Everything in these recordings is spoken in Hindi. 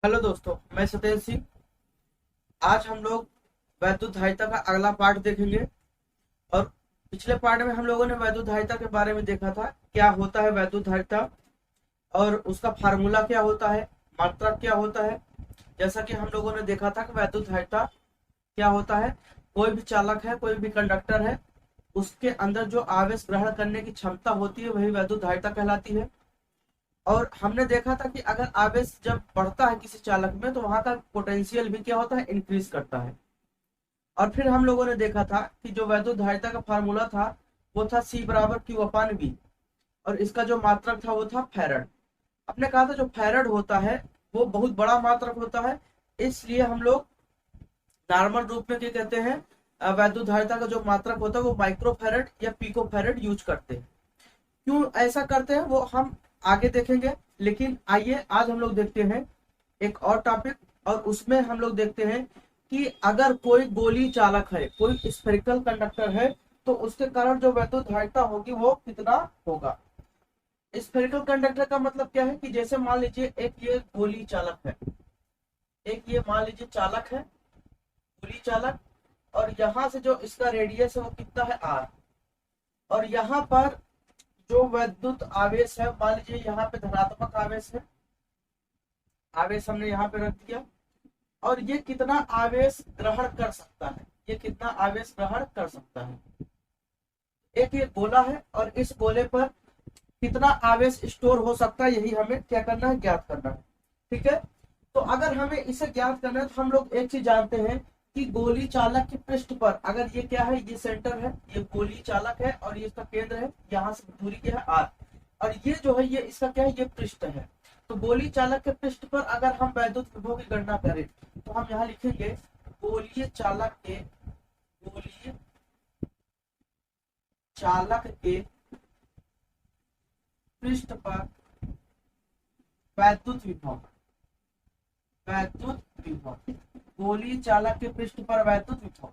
हेलो दोस्तों, मैं सत्येंद्र सिंह। आज हम लोग वैद्युत धारिता का अगला पार्ट देखेंगे। और पिछले पार्ट में हम लोगों ने वैद्युत धारिता के बारे में देखा था, क्या होता है वैद्युत धारिता और उसका फार्मूला क्या होता है, मात्रक क्या होता है। जैसा कि हम लोगों ने देखा था कि वैद्युत धारिता क्या होता है, कोई भी चालक है, कोई भी कंडक्टर है, उसके अंदर जो आवेश ग्रहण करने की क्षमता होती है वही वैद्युत धारिता कहलाती है। और हमने देखा था कि अगर आवेश जब बढ़ता है किसी चालक में तो वहां का पोटेंशियल भी क्या होता है, इंक्रीज करता है। और फिर हम लोगों ने देखा था कि जो वैद्युत धारिता का फार्मूला था वो था C बराबर क्यू अपान वी। और इसका जो मात्रक था वो था फैरड। आपने कहा था जो फैरड होता है वो बहुत बड़ा मात्रक होता है, इसलिए हम लोग नॉर्मल रूप में क्या कहते हैं, वैद्युत धारिता का जो मात्रक होता है वो माइक्रो फैरड या पिको फैरड यूज करते हैं। क्यों ऐसा करते हैं वो हम आगे देखेंगे। लेकिन आइए आज हम लोग देखते हैं एक और टॉपिक, और उसमें हम लोग देखते हैं कि अगर कोई गोली चालक है, कोई स्फेरिकल कंडक्टर है, तो उसके कारण जो वैद्युत धारिता होगी वो कितना होगा। स्फेरिकल कंडक्टर का मतलब क्या है कि जैसे मान लीजिए एक ये गोली चालक है, एक ये मान लीजिए चालक है, गोली चालक। और यहाँ से जो इसका रेडियस है वो कितना है आर। और यहाँ पर जो वैद्युत आवेश है, मान लीजिए यहाँ पे धनात्मक आवेश है, आवेश हमने यहाँ पे रख दिया। और ये कितना आवेश ग्रहण कर सकता है, ये कितना आवेश ग्रहण कर सकता है। एक ये गोला है और इस गोले पर कितना आवेश स्टोर हो सकता है, यही हमें क्या करना है, ज्ञात करना है। ठीक है। तो अगर हमें इसे ज्ञात करना है तो हम लोग एक चीज जानते हैं कि गोली चालक के पृष्ठ पर अगर ये क्या है, ये सेंटर है, ये गोली चालक है और ये इसका केंद्र है, यहाँ से दूरी क्या है आर। और ये जो है ये इसका क्या है, ये पृष्ठ है। तो गोली चालक के पृष्ठ पर अगर हम वैद्युत विभव की गणना करें तो हम यहाँ लिखेंगे गोलीय चालक के, गोलीय चालक के पृष्ठ पर वैद्युत विभव, वैद्युत विभव, गोली चालक के पृष्ठ पर वैद्युत विभव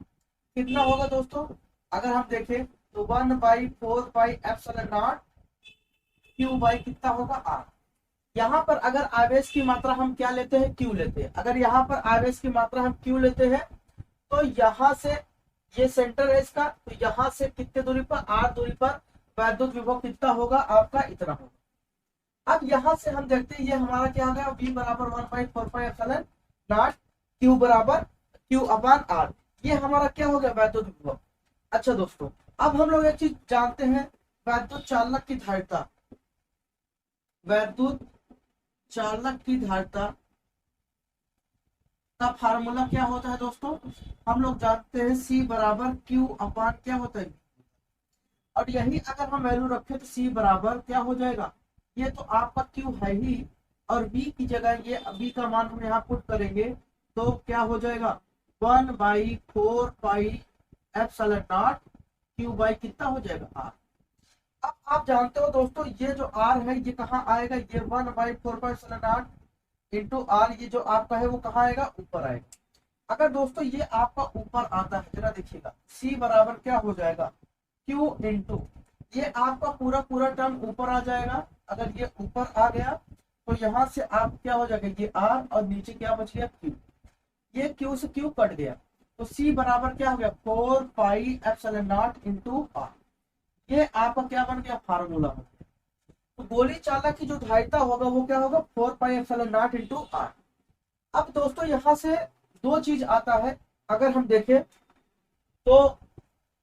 कितना होगा दोस्तों। अगर हम देखें तो 1/4 pi epsilon not Q by कितना होगा आर। यहाँ पर अगर आवेश की मात्रा हम क्या लेते हैं, क्यू लेते हैं। अगर यहाँ पर आवेश की मात्रा हम क्यू लेते हैं तो यहाँ से ये सेंटर है इसका, तो यहाँ से कितने दूरी पर, आर दूरी पर वैद्युत विभव कितना होगा आपका, इतना होगा। अब यहाँ से हम देखते हैं ये हमारा क्या हो गया, V बराबर 1/4 पाई एप्सिलॉन नॉट क्यू बराबर क्यू अपान आर। ये हमारा क्या हो गया, वैद्युत विभव। अच्छा दोस्तों, अब हम लोग एक चीज जानते हैं, वैद्युत चालक की धारिता, वैद्युत चालक की धारिता का फार्मूला क्या होता है दोस्तों। हम लोग जानते हैं C बराबर क्यू अपान क्या होता है। और यही अगर हम वैल्यू रखें तो C बराबर क्या हो जाएगा, ये तो आपका Q है ही, और B की जगह ये B का मान हम यहाँ पुट करेंगे तो क्या हो जाएगा, 1/4 pi epsilon not Q by कितना हो जाएगा आर। अब आप जानते हो दोस्तों ये जो आर है ये कहाँ आएगा, ये 1/4 pi epsilon naught into R, ये जो आपका है वो कहाँ आएगा, ऊपर आएगा। अगर दोस्तों ये आपका ऊपर आता है, जरा देखिएगा, C बराबर क्या हो जाएगा, Q इंटू, ये आपका पूरा पूरा टर्म ऊपर आ जाएगा। अगर ये ऊपर आ गया तो यहाँ से आप क्या हो जाएगा, ये R और नीचे क्या बच गया, Q। ये Q से Q कट गया तो C बराबर क्या हो गया, 4 pi epsilon naught into R. ये आपका क्या बन गया, फार्मूला हो गया। तो गोली चालक की जो धारिता होगा वो क्या होगा, 4 pi epsilon naught into R. अब दोस्तों यहाँ से दो चीज आता है, अगर हम देखें तो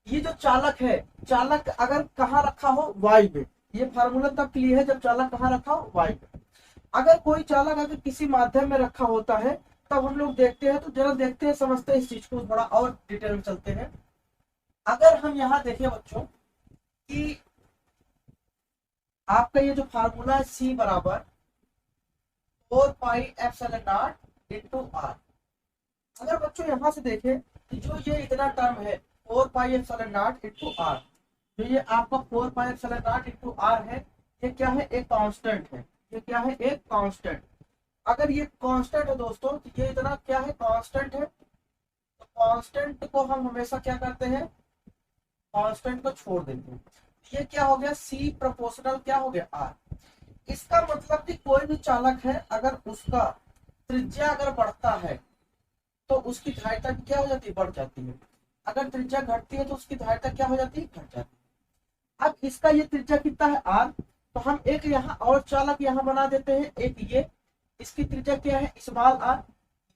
ये जो चालक है, चालक अगर कहाँ रखा हो, वाई में, ये फार्मूला तब क्लियर है जब चालक कहाँ रखा हो, वाई में। अगर कोई चालक अगर किसी माध्यम में रखा होता है तब हम लोग देखते हैं, तो जरा देखते हैं, समझते हैं इस चीज को, थोड़ा और डिटेल में चलते हैं। अगर हम यहाँ देखें बच्चों कि आपका ये जो फार्मूला है C बराबर 4 pi epsilon naught into R. अगर बच्चों यहाँ से देखें कि जो ये इतना टर्म है 4 pi epsilon naught into R, जो ये आपका 4 pi epsilon naught into R है, ये क्या है, एक कांस्टेंट है। ये क्या है, एक कांस्टेंट। अगर ये कांस्टेंट है दोस्तों तो ये इतना क्या है, कांस्टेंट है। तो कांस्टेंट को हम हमेशा क्या करते हैं, कांस्टेंट को छोड़ देते हैं। ये क्या हो गया, C प्रोपोर्शनल क्या हो गया, R। इसका मतलब कि कोई भी चालक है अगर उसका त्रिज्या अगर बढ़ता है तो उसकी धारिता क्या हो जाती है, बढ़ जाती है। अगर त्रिज्या घटती है तो उसकी धारिता क्या हो जाती है, घट जाती है। अब इसका ये त्रिज्या कितना है, आर, तो हम एक यहाँ और चालक यहाँ बना देते हैं, एक ये, इसकी त्रिज्या क्या है, स्मॉल आर।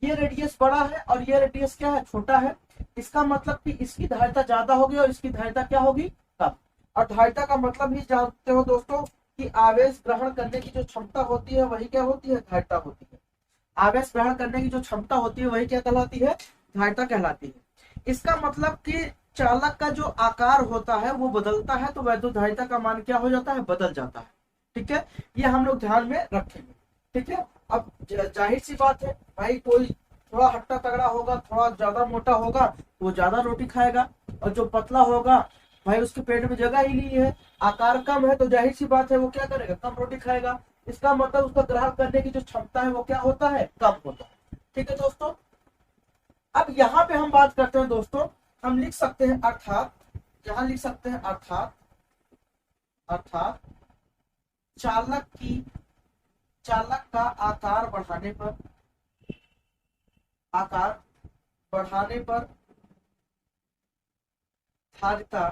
ये रेडियस बड़ा है और ये रेडियस क्या है, छोटा है। इसका मतलब कि इसकी धारिता ज्यादा होगी और इसकी धारिता क्या होगी, कम। और धारिता का मतलब ही जानते हो दोस्तों कि आवेश ग्रहण करने की जो क्षमता होती है वही क्या होती है, धारिता होती है। आवेश ग्रहण करने की जो क्षमता होती है वही क्या कहलाती है, धारिता कहलाती है। इसका मतलब कि चालक का जो आकार होता है वो बदलता है तो वैद्युत धारिता का मान क्या हो जाता है, बदल जाता है। ठीक है, ये हम लोग ध्यान में रखेंगे। ठीक है, अब जाहिर सी बात है भाई, कोई थोड़ा हट्टा तगड़ा होगा, थोड़ा ज्यादा मोटा होगा तो वो ज्यादा रोटी खाएगा, और जो पतला होगा भाई उसके पेट में जगह ही नहीं है, आकार कम है, तो जाहिर सी बात है वो क्या करेगा, कम रोटी खाएगा। इसका मतलब उसका ग्रहण करने की जो क्षमता है वो क्या होता है, कम होता है। ठीक है दोस्तों, अब यहाँ पे हम बात करते हैं दोस्तों, हम लिख सकते हैं अर्थात, यहाँ लिख सकते हैं अर्थात, अर्थात चालक का आकार बढ़ाने पर, आकार बढ़ाने पर धारिता,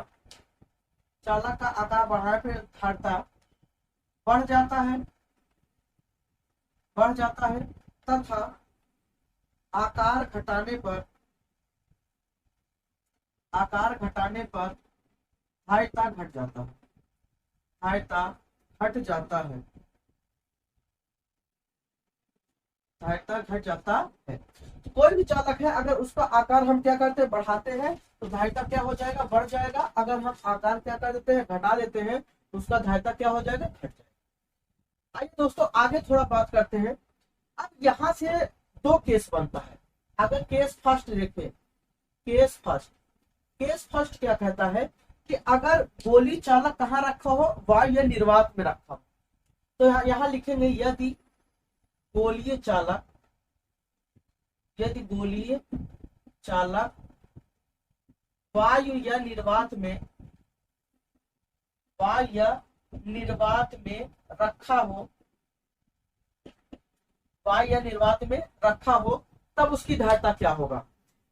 चालक का आकार बढ़ाने पर धारिता बढ़ जाता है, बढ़ जाता है, तथा आकार घटाने पर, आकार घटाने पर धारिता घट जाता है, धारिता घट जाता है, धारिता घट जाता है। तो कोई भी चालक है अगर उसका आकार हम क्या करते हैं, बढ़ाते हैं तो धारिता क्या हो जाएगा, बढ़ जाएगा। अगर हम आकार क्या कर देते हैं, घटा देते हैं तो उसका धारिता क्या हो जाएगा, घट जाएगा। आइए दोस्तों आगे थोड़ा बात करते हैं। अब यहाँ से दो केस बनता है। अगर केस फर्स्ट देखें, केस फर्स्ट, केस फर्स्ट क्या कहता है कि अगर गोली चालक कहाँ रखा हो, वायु निर्वात में रखा हो, तो यहाँ लिखेंगे यदि गोलीय चालक, यदि गोलीय चालक वायु या निर्वात में, वायु या निर्वात में रखा हो, वायु या निर्वात में रखा हो, तब उसकी धारिता क्या होगा,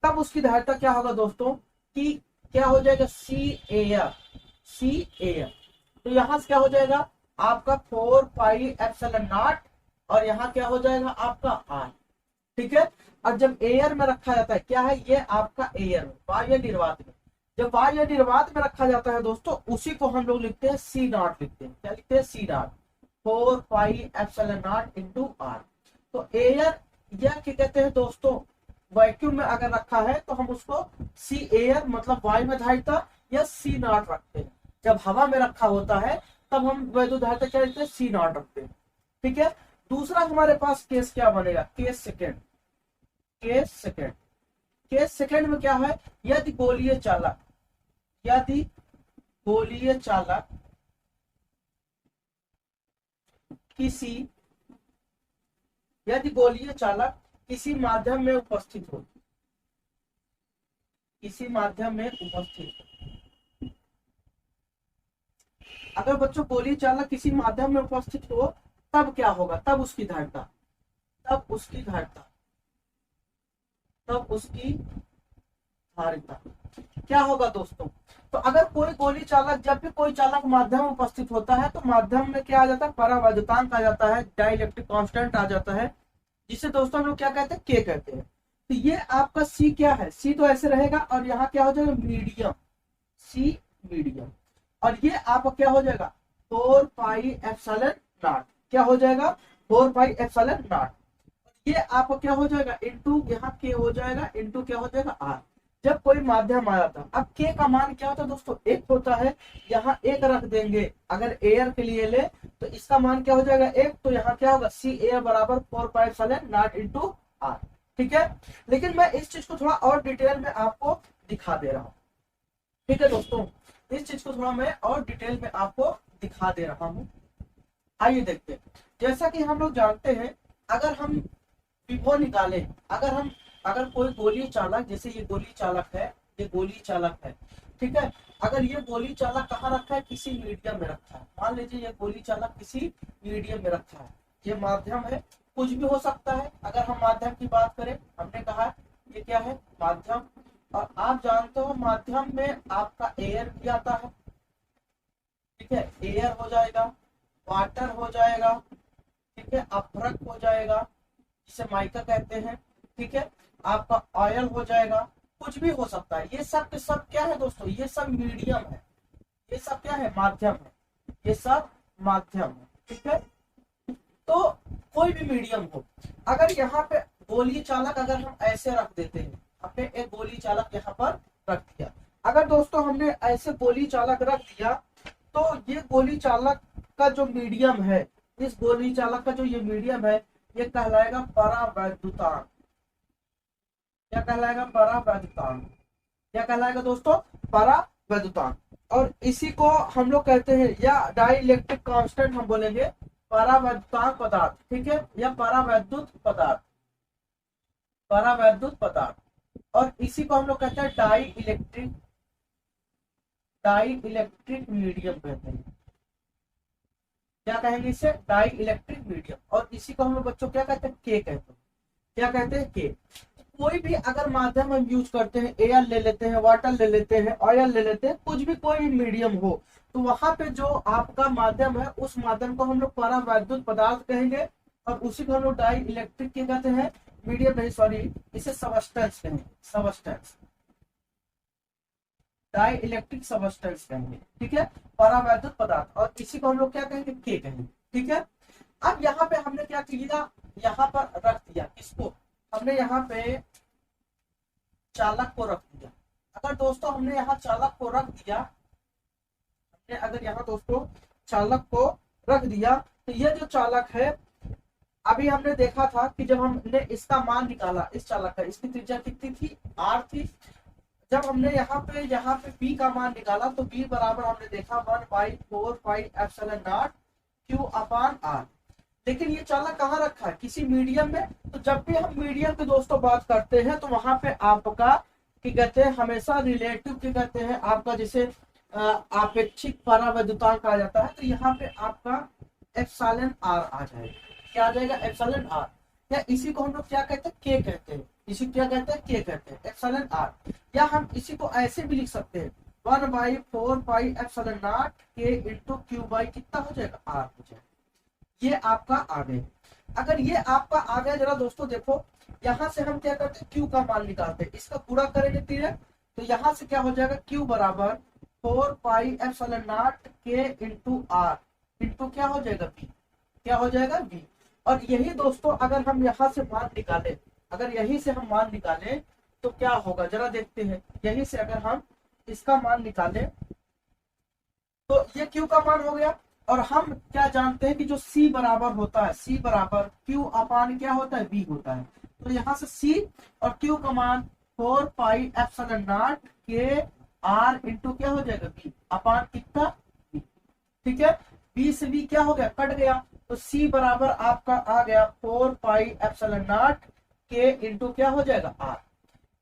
तब उसकी धारिता क्या होगा दोस्तों कि क्या हो जाएगा, सी एयर, सी एयर। तो यहां से क्या हो जाएगा आपका 4 पाई एप्सिलॉन नॉट, और यहाँ क्या हो जाएगा आपका आर। ठीक है, और जब एयर में रखा जाता है, क्या है ये आपका एयर में, वायु निर्वात में, जब वायु निर्वात में रखा जाता है दोस्तों उसी को हम लोग लिखते हैं सी नॉट, लिखते हैं क्या लिखते हैं, C naught, 4 pi epsilon naught into R. तो एयर या क्या कहते हैं दोस्तों, वैक्यूम में अगर रखा है तो हम उसको सी एयर मतलब वायु में धारिता या सी नॉट रखते हैं। जब हवा में रखा होता है तब हम वैद्युत धारिता क्या रखते हैं, सी नॉट रखते हैं। ठीक है, दूसरा हमारे पास केस क्या बनेगा, case second, case second, case second में क्या है, यदि गोलीय चालक, यदि गोलीय चालक किसी, यदि गोलीय चालक किसी माध्यम में उपस्थित हो, किसी माध्यम में उपस्थित हो, अगर बच्चों गोलीय चालक किसी माध्यम में उपस्थित हो तब क्या होगा, तब उसकी धारिता, तब उसकी धारिता, तब उसकी धारिता क्या होगा दोस्तों। तो अगर कोई गोली चालक, जब भी कोई चालक माध्यम में उपस्थित होता है तो माध्यम में क्या आ जाता है, परावैद्युतांक आ जाता है, डाइलेक्ट्रिक कांस्टेंट आ जाता है, जिसे दोस्तों हम लोग क्या कहते हैं, के कहते हैं। तो ये आपका सी क्या है, सी तो ऐसे रहेगा और यहाँ क्या हो जाएगा, मीडियम, सी मीडियम, और ये आपका क्या हो जाएगा 4 पाई एप्सिलॉन नॉट, क्या हो जाएगा 4 पाई एप्सिलॉन नॉट, ये आपको क्या हो जाएगा इंटू यहाँ के हो जाएगा, इंटू क्या हो जाएगा आर। जब कोई माध्यम आया था, अब के का मान क्या होता है दोस्तों, एक होता है, यहाँ एक रख देंगे, अगर एयर के लिए ले तो इसका मान क्या हो जाएगा एक, तो यहाँ क्या होगा सी एयर बराबर 4 pi epsilon naught into R. ठीक है, लेकिन मैं इस चीज को थोड़ा और डिटेल में आपको दिखा दे रहा हूँ। ठीक है दोस्तों, इस चीज को थोड़ा मैं और डिटेल में आपको दिखा दे रहा हूँ। आइए देखते हैं, जैसा कि हम लोग जानते हैं अगर हम विभव निकाले, अगर कोई गोली चालक, जैसे ये गोली चालक है, ये गोली चालक है, ठीक है, अगर ये गोली चालक कहाँ रखा है, किसी मीडियम में रखा है, मान लीजिए ये गोली चालक किसी मीडियम में रखा है, ये माध्यम है कुछ भी हो सकता है। अगर हम माध्यम की बात करें, हमने कहा ये क्या है, माध्यम। और आप जानते हो माध्यम में आपका एयर भी आता है, ठीक है, एयर हो जाएगा, वाटर हो जाएगा, ठीक है, अभ्रक हो जाएगा जिसे माइका कहते हैं, ठीक है, आपका ऑयल हो जाएगा, कुछ भी हो सकता है। ये सब के सब क्या है दोस्तों, ये सब मीडियम है, ये सब क्या है, माध्यम है, ये सब माध्यम है, ठीक है। तो कोई भी मीडियम हो, अगर यहाँ पे गोलीय चालक अगर हम ऐसे रख देते हैं, हमने एक गोलीय चालक यहाँ पर रख दिया, अगर दोस्तों हमने ऐसे गोलीय चालक रख दिया, तो ये गोलीय चालक का जो मीडियम है, इस गोलीय चालक का जो ये मीडियम है, ये कहलाएगा परावैद्युतांक। क्या कहलाएगा, परावैद्युतांक। क्या कहलाएगा दोस्तों, परावैद्युतांक। और इसी को हम लोग कहते हैं, या डाइलेक्ट्रिक कांस्टेंट हम बोलेंगे, परावैद्युतांक पदार्थ, ठीक है, या परावैद्युत पदार्थ, परावैद्युत पदार्थ। और इसी को हम लोग कहते हैं डाई इलेक्ट्रिक मीडियम कहते हैं। क्या कहेंगे इसे, डाई इलेक्ट्रिक मीडियम। और इसी को हम लोग बच्चों क्या कहते हैं, के कहते हैं। क्या कहते हैं, के। कोई भी अगर माध्यम हम यूज करते हैं, एयर ले लेते हैं, वाटर ले लेते हैं, ऑयल ले लेते हैं, कुछ भी कोई भी मीडियम हो, तो वहां पे जो आपका माध्यम है, उस माध्यम को हम लोग परावैद्युत पदार्थ कहेंगे। और उसी को हम लोग डाई इलेक्ट्रिक के कहते हैं, मीडियम नहीं, सॉरी, इसे सबस्टेंस कहेंगे, सबस्टेंस, डाई इलेक्ट्रिक सबस्टेंस कहेंगे, ठीक है, परावैद्युत पदार्थ। और इसी को हम लोग क्या कहेंगे, के कहेंगे, ठीक है। अब यहाँ पे हमने क्या किया, यहाँ पर रख दिया किसको, हमने यहाँ पे चालक को रख दिया। अगर दोस्तों हमने यहाँ चालक को रख दिया, हमने अगर यहाँ दोस्तों चालक को रख दिया, तो ये जो चालक है, अभी हमने देखा था कि जब हमने इसका मान निकाला, इस चालक का, इसकी त्रिज्या कितनी थी, r थी। जब हमने यहाँ पे b का मान निकाला, तो b बराबर हमने देखा 1/4πε0 Q/r। लेकिन ये चालक कहाँ रखा है, किसी मीडियम में। तो जब भी हम मीडियम की दोस्तों बात करते हैं, तो वहां पे आपका क्या कहते हैं, हमेशा रिलेटिव क्या कहते हैं, आपका जैसे आपेक्षिक परावैद्युतांक आ जाता है, तो यहाँ पे आपका एप्सिलॉन r आ जाएगा। क्या आ जाएगा, एप्सिलॉन r। या इसी को हम लोग क्या कहते हैं, के कहते हैं, इसी क्या कहते हैं, के कहते हैं, एप्सिलॉन r। या हम इसी को ऐसे भी लिख सकते हैं, 1/4πε0 k इंटू क्यू बाई कितना हो जाएगा, r हो जाएगा। ये आपका आ गया। अगर ये आपका आ गया, जरा दोस्तों देखो, यहाँ से हम क्या करते हैं, क्यू का मान निकालते हैं, इसका पूरा करेंगे तीर, तो यहाँ से क्या हो जाएगा, क्यू बराबर 4πε0 k इंटू r इंटू क्या हो जाएगा, v। क्या हो जाएगा, v। और यही दोस्तों अगर हम यहाँ से मान निकाले, अगर यही से हम मान निकाले, तो क्या होगा, जरा देखते हैं। यही से अगर हम इसका मान निकाले, तो ये क्यू का मान हो गया। और हम क्या जानते हैं कि जो C बराबर होता है, C बराबर Q अपान क्या होता है, V होता है। तो यहाँ से C और Q का मान 4πε0 k r इंटू क्या हो जाएगा, V अपान कितना, V, ठीक है। B से V क्या हो गया, कट गया, तो C बराबर आपका आ गया 4πε0 k इंटू क्या हो जाएगा, R।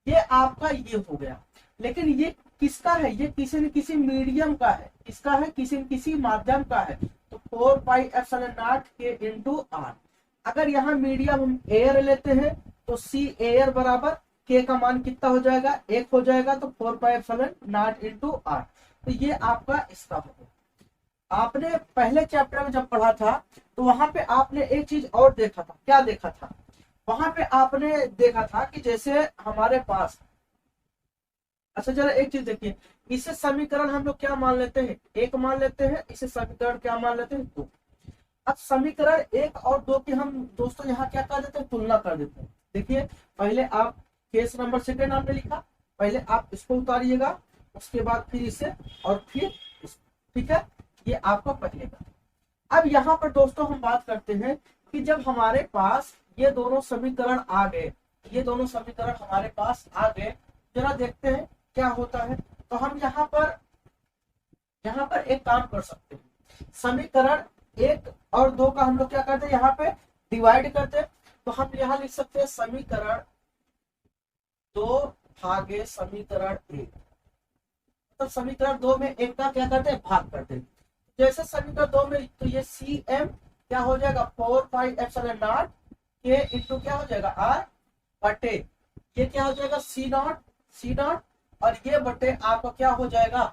ये आपका ये हो गया। लेकिन ये किसका है, ये किसी न किसी मीडियम का है, किसका है, किसी न किसी माध्यम का है। तो 4πε0 k इंटू r। अगर यहाँ मीडियम हम एयर लेते हैं, तो C एयर बराबर k का मान कितना हो जाएगा, 1 हो जाएगा, तो 4πε0 इंटू r। तो ये आपका इसका होगा। आपने पहले चैप्टर में जब पढ़ा था, तो वहां पे आपने एक चीज और देखा था। क्या देखा था, वहां पे आपने देखा था कि जैसे हमारे पास, अच्छा जरा एक चीज देखिए, इसे समीकरण हम लोग क्या मान लेते हैं, एक मान लेते हैं, इसे समीकरण क्या मान लेते हैं, 2। अब समीकरण 1 और 2 की हम दोस्तों यहाँ क्या कर देते हैं, तुलना कर देते हैं। देखिए, पहले आप केस नंबर सेकेंड आपने लिखा, पहले आप इसको उतारिएगा, उसके बाद फिर इसे, और फिर इसको, ठीक है। ये आपका पहले का। अब यहाँ पर दोस्तों हम बात करते हैं कि जब हमारे पास ये दोनों समीकरण आ गए, ये दोनों समीकरण हमारे पास आ गए, जरा देखते हैं क्या होता है। तो हम यहाँ पर एक काम कर सकते हैं, समीकरण 1 और 2 का हम लोग क्या करते हैं, यहाँ पे डिवाइड करते हैं। तो हम यहाँ लिख सकते हैं समीकरण 2 भागे समीकरण 1। तो समीकरण 2 में 1 का क्या करते हैं, भाग करते हैं। जैसे समीकरण 2 में, तो ये CM क्या हो जाएगा, 4πε0 के इंटू क्या हो जाएगा आर बटे ये क्या हो जाएगा सी नॉट और ये बटे आपका क्या हो जाएगा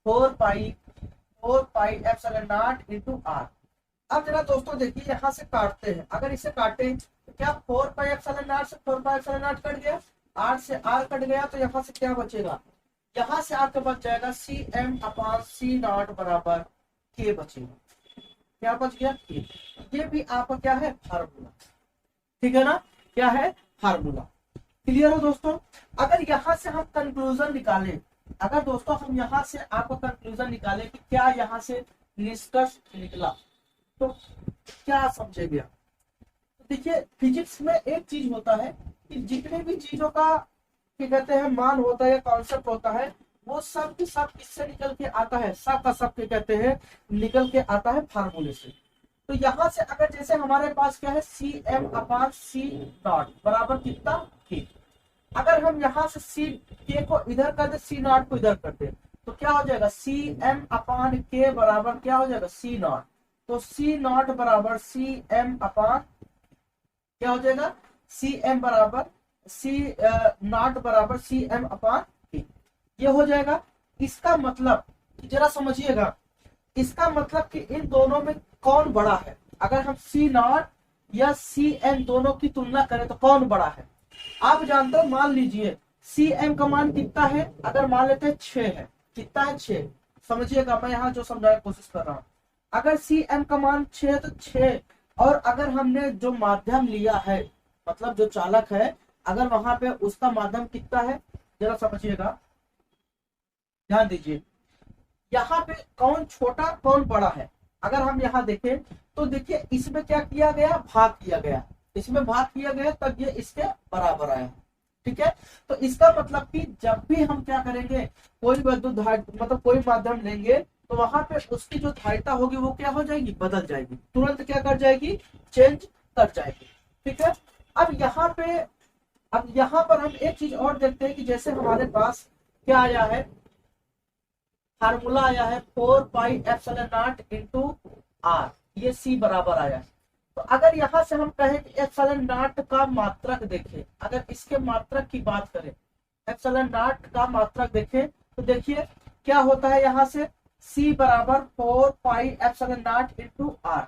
4 pi epsilon naught into R. अब जरा दोस्तों देखिए यहाँ से काटते हैं, अगर इसे काटे तो क्या 4 पाई एप्सिलॉन नॉट से 4 पाई एप्सिलॉन नॉट कट गया, आर से आर कट गया, तो यहाँ से क्या बचेगा, यहाँ से आपके बच जाएगा C M upon C not बराबर के बचेगा। क्या बच गया के। ये भी आपका क्या है फार्मूला, ठीक है ना, क्या है फार्मूला। क्लियर हो दोस्तों। अगर यहाँ से हम कंक्लूजन निकालें, अगर दोस्तों हम यहाँ से आपको कंक्लूजन निकालें कि क्या यहाँ से निष्कर्ष निकला, तो क्या समझेंगे आप। तो देखिए फिजिक्स में एक चीज होता है कि जितने भी चीजों का क्या कहते हैं मान होता है या कॉन्सेप्ट होता है, वो सब की सब किससे निकल के आता है, सब का सब क्या कहते हैं निकल के आता है फार्मूले से। तो यहाँ से अगर जैसे हमारे पास क्या है C M upon C not बराबर कितना के, अगर हम यहाँ से सी के को इधर कर दे सी नॉट को इधर कर दे तो क्या हो जाएगा सी एम अपान के बराबर क्या हो जाएगा सी नॉट। तो सी नॉट बराबर सी एम अपान क्या हो जाएगा सी एम बराबर सी नॉट बराबर सी एम अपान के, ये हो जाएगा। इसका मतलब जरा समझिएगा, इसका मतलब कि इन दोनों में कौन बड़ा है। अगर हम सी नॉट या सी एम दोनों की तुलना करें तो कौन बड़ा है। आप जानते हो, मान लीजिए सी एम का मान कितना है, अगर मान लेते हैं 6 है, कितना है 6, समझिएगा मैं यहाँ जो समझाने की कोशिश कर रहा हूँ। अगर सी एम का मान 6 है तो 6, और अगर हमने जो माध्यम लिया है मतलब जो चालक है, अगर वहां पे उसका माध्यम कितना है जरा समझिएगा, ध्यान दीजिए यहाँ पे कौन छोटा कौन बड़ा है। अगर हम यहाँ देखें तो देखिए इसमें क्या किया गया भाग किया गया, इसमें भाग किया गया तब ये इसके बराबर आया, ठीक है। तो इसका मतलब कि जब भी हम क्या करेंगे कोई विद्युत मतलब कोई माध्यम लेंगे तो वहां पे उसकी जो धारिता होगी वो क्या हो जाएगी बदल जाएगी, तुरंत क्या कर जाएगी चेंज कर जाएगी, ठीक है। अब यहाँ पर हम एक चीज और देखते हैं कि जैसे हमारे पास क्या आया है फार्मूला आया है 4 pi epsilon naught into R, ये सी बराबर आया है। तो अगर यहाँ से हम कहें कि एप्सिलॉन नॉट का मात्रक देखें, अगर इसके मात्रक की बात करें एप्सिलॉन नॉट का मात्रक देखें तो देखिए क्या होता है, यहाँ से सी बराबर 4 pi epsilon naught into R,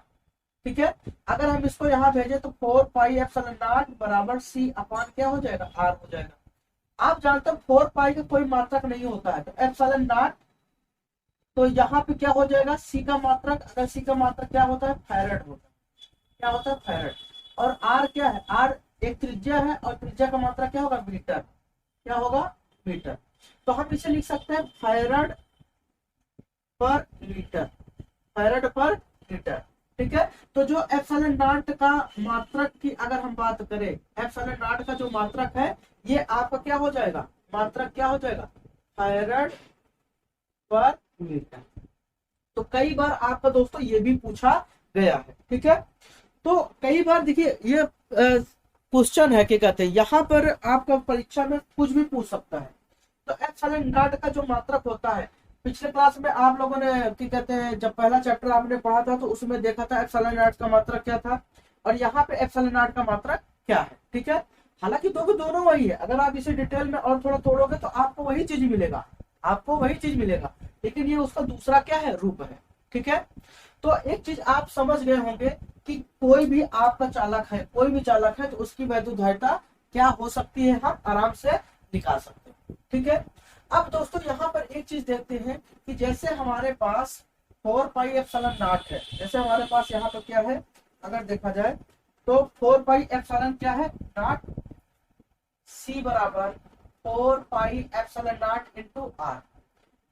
ठीक है। अगर हम इसको यहाँ भेजे तो 4 पाई एप्सिलॉन नॉट बराबर सी अपान क्या हो जाएगा आर हो जाएगा। आप जानते हो 4 पाई का कोई मात्रक नहीं होता है, तो एप्सिलॉन नॉट तो यहाँ पे क्या हो जाएगा सी का मात्रक, अगर सी का मात्रक क्या होता है फैरेड होता है, क्या होता है फैरेड। और आर क्या है, आर एक त्रिज्या है और त्रिज्या का मात्रक क्या होगा मीटर, क्या होगा मीटर। तो हम इसे लिख सकते हैं फैरेड पर मीटर, फैरेड पर मीटर, ठीक है। तो जो एप्सिलॉन नॉट का मात्रक की अगर हम बात करें, एप्सिलॉन नॉट का जो मात्रक है ये आपका क्या हो जाएगा, मात्रक क्या हो जाएगा फैरेड पर मीटर। तो कई बार आपका दोस्तों ये भी पूछा गया है, ठीक है। तो कई बार देखिए ये क्वेश्चन है क्या कहते हैं, यहाँ पर आपका परीक्षा में कुछ भी पूछ सकता है। तो एप्सिलॉन नॉट का जो मात्रक होता है, पिछले क्लास में आप लोगों ने क्या कहते हैं जब पहला चैप्टर आपने पढ़ा था तो उसमें देखा था एप्सिलॉन नॉट का मात्रक क्या था और यहाँ पे एप्सिलॉन नॉट का मात्रक क्या है, ठीक है। हालांकि दोनों वही है, अगर आप इसे डिटेल में और थोड़ा तोड़ोगे तो आपको वही चीज मिलेगा, आपको वही चीज मिलेगा, लेकिन ये उसका दूसरा क्या है रूप है, ठीक है। तो एक चीज आप समझ गए होंगे कि कोई भी आपका चालक है, कोई भी चालक है तो उसकी वैद्युत धारिता क्या हो सकती है, हम आराम से निकाल सकते हैं, ठीक है। अब दोस्तों यहाँ पर एक चीज देखते हैं कि जैसे हमारे पास 4 पाई एप्सिलॉन नॉट है, जैसे हमारे पास यहाँ पर क्या है अगर देखा जाए तो 4 पाई एप्सिलॉन क्या है नॉट सी बराबर 4 pi epsilon naught into R.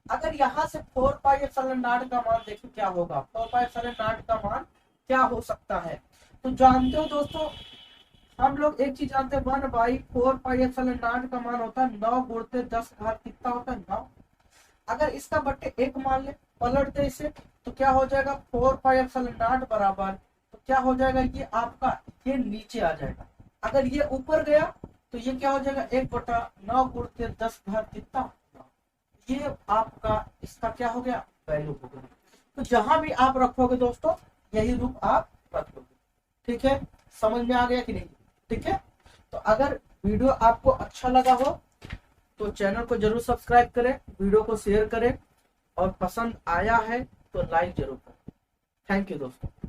अगर यहाँ से 4 पाई एप्सिलॉन नॉट का मान देखें क्या होगा, 4 पाई एप्सिलॉन नॉट का मान क्या हो सकता है। तो जानते हो दोस्तों हम लोग एक चीज जानते हैं 1/4 पाई एप्सिलॉन नॉट का मान होता है 9 गुणित 10 घात कितना होता है 9। अगर इसका बट्टे 1 मान ले पलट दे इसे तो क्या हो जाएगा 4 पाई एप्सिलॉन नॉट बराबर, तो क्या हो जाएगा ये आपका ये नीचे आ जाएगा। अगर ये ऊपर गया तो ये क्या हो जाएगा 1/9 गुणित 10 घात कितना, ये आपका इसका क्या हो गया वैल्यू हो गया। तो जहां भी आप रखोगे दोस्तों यही रूप आप रखोगे, ठीक है। समझ में आ गया कि नहीं। ठीक है। तो अगर वीडियो आपको अच्छा लगा हो तो चैनल को जरूर सब्सक्राइब करें, वीडियो को शेयर करें और पसंद आया है तो लाइक जरूर करें। थैंक यू दोस्तों।